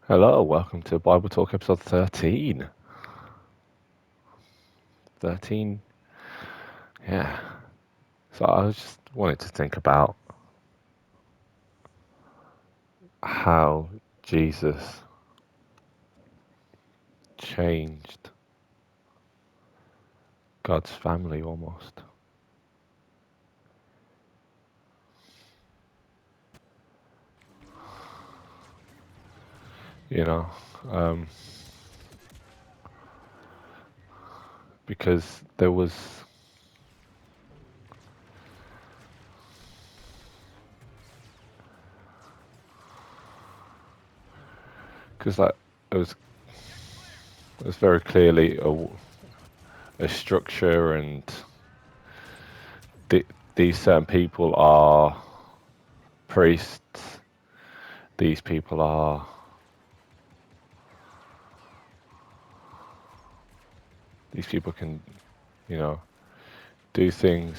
Hello, welcome to Bible Talk episode 13. 13, yeah. So I was just wanted to think about how Jesus changed God's family almost. You know, um, because because like it was very clearly a structure, and th- these certain people are priests. These people are, these people can, you know, do things.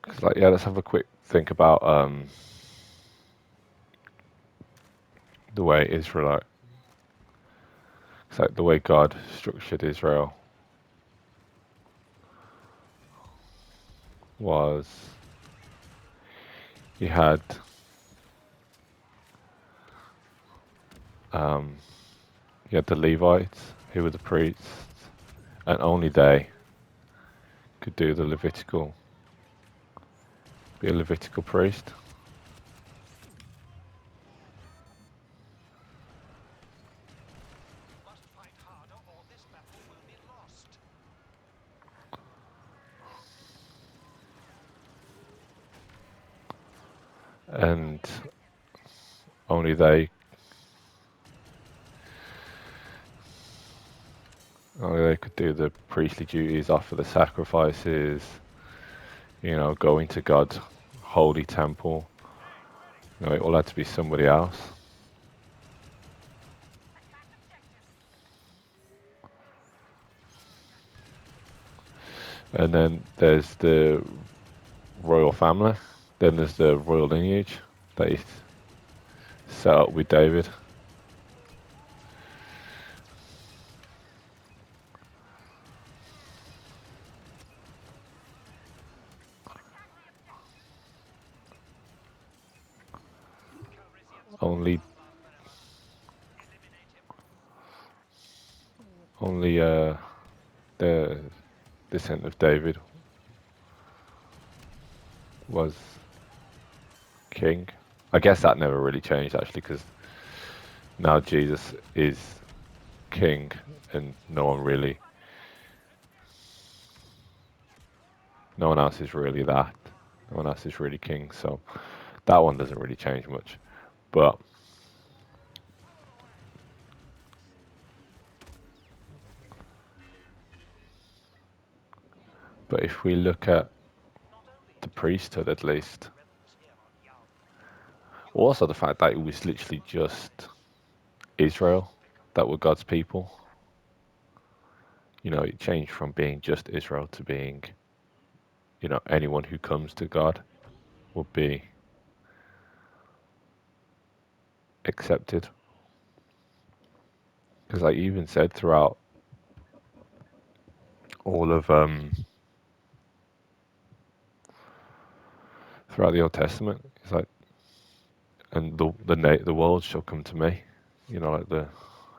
Cause like, yeah, let's have a quick think about the way Israelite, it's like the way God structured Israel was you had um, you had the Levites who were the priests, and only they could do the be a Levitical priest. And only they could do the priestly duties, offer the sacrifices, go into God's holy temple. It all had to be somebody else. And then there's the royal family. Then there's the royal lineage that he set up with David. Only, only the descent of David was king. I guess that never really changed actually, because now Jesus is king, and no one else is really that. No one else is really king. So that one doesn't really change much. But if we look at the priesthood, at least, also the fact that it was literally just Israel that were God's people. It changed from being just Israel to being, anyone who comes to God will be accepted. Because like you even said all of throughout the Old Testament, it's like, and the world shall come to me. Like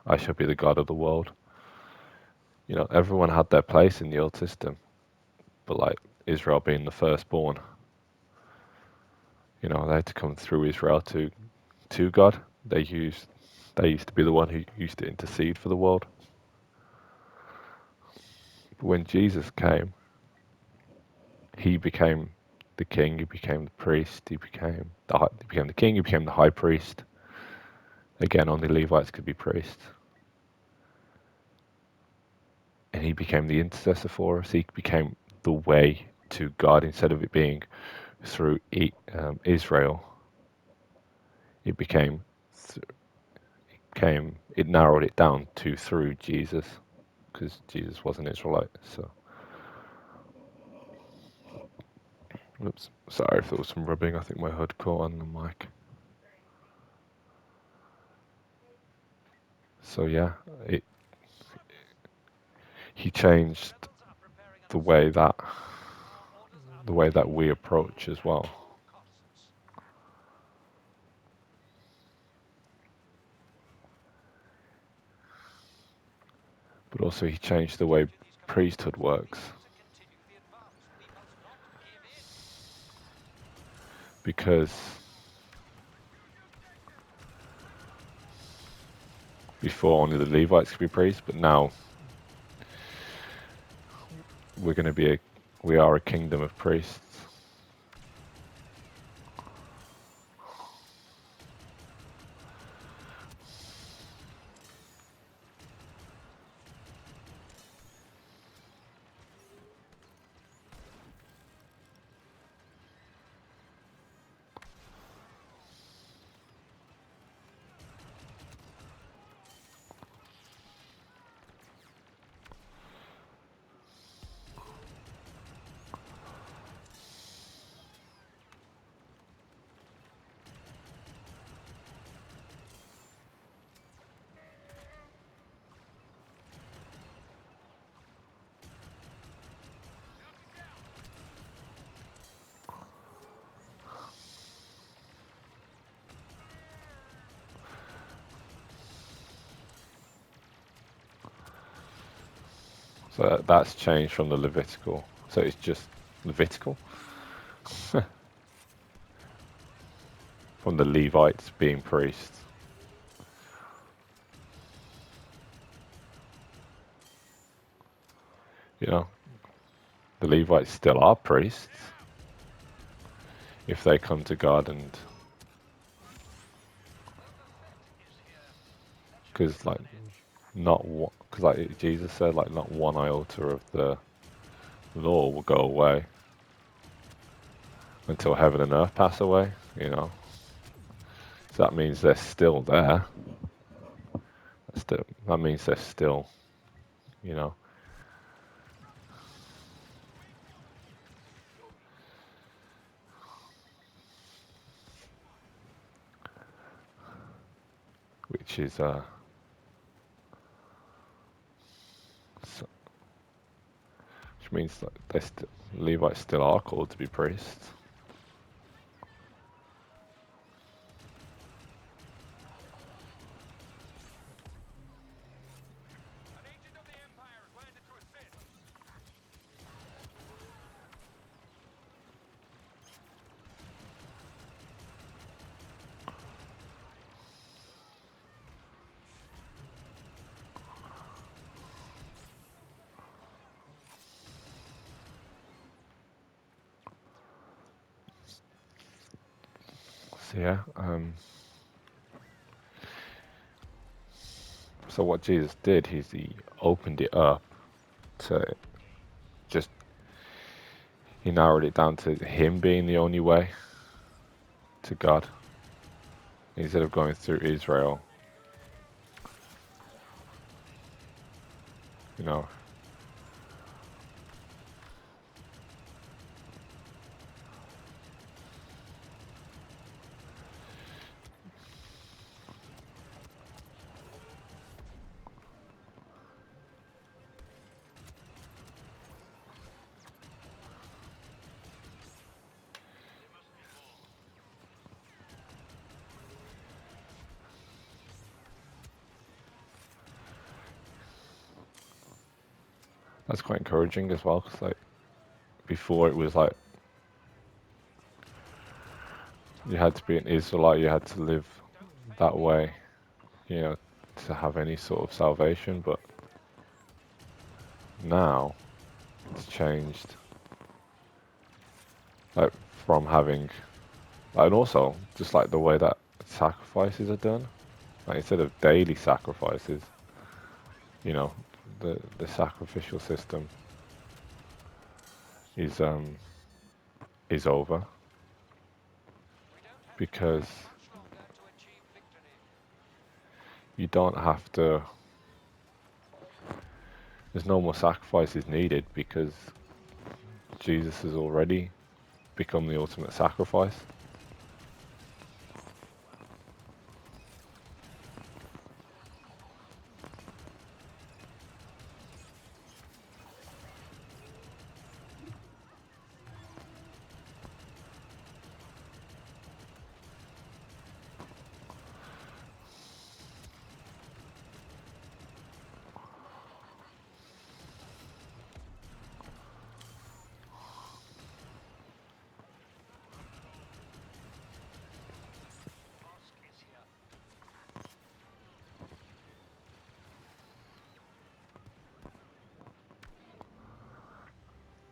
I shall be the God of the world. Everyone had their place in the old system, but like Israel being the firstborn, they had to come through Israel to God. They used to be the one who used to intercede for the world. But when Jesus came, he became the king. He became the priest. He became the king. He became the high priest. Again, only Levites could be priests, and he became the intercessor for us. He became the way to God instead of it being through Israel. It became came, it narrowed it down to through Jesus, because Jesus was an Israelite. So, oops, sorry if there was some rubbing. I think my hood caught on the mic. So yeah, it he changed the way that we approach as well. But also he changed the way priesthood works, because before only the Levites could be priests, but now we are a kingdom of priests. So that's changed from the Levitical. So it's just Levitical from the Levites being priests. You know, the Levites still are priests if they come to God, and because like because like Jesus said, like not one iota of the law will go away until heaven and earth pass away. You know, so that means they're still there. That means they're still, you know, which is which means that Levites still are called to be priests. So yeah, so what Jesus did, he opened it up to just he narrowed it down to him being the only way to God, instead of going through Israel. You know, that's quite encouraging as well. Because like before, it was like you had to be an Israelite, you had to live that way, you know, to have any sort of salvation. But now it's changed, like from having, and also just like the way that sacrifices are done. Like instead of daily sacrifices, you know, the sacrificial system is over, because You don't have to. There's no more sacrifices needed because Jesus has already become the ultimate sacrifice.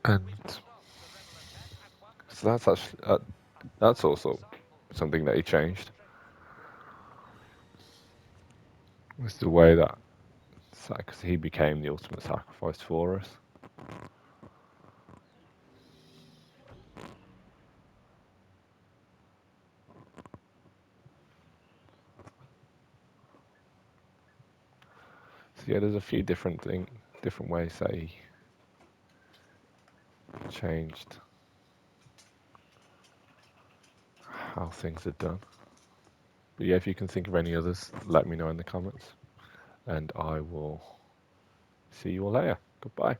And so that's actually that's also something that he changed. Was the way that because he became the ultimate sacrifice for us. So yeah, there's a few different ways that he changed how things are done. But yeah, if you can think of any others, let me know in the comments, and I will see you all later. Goodbye.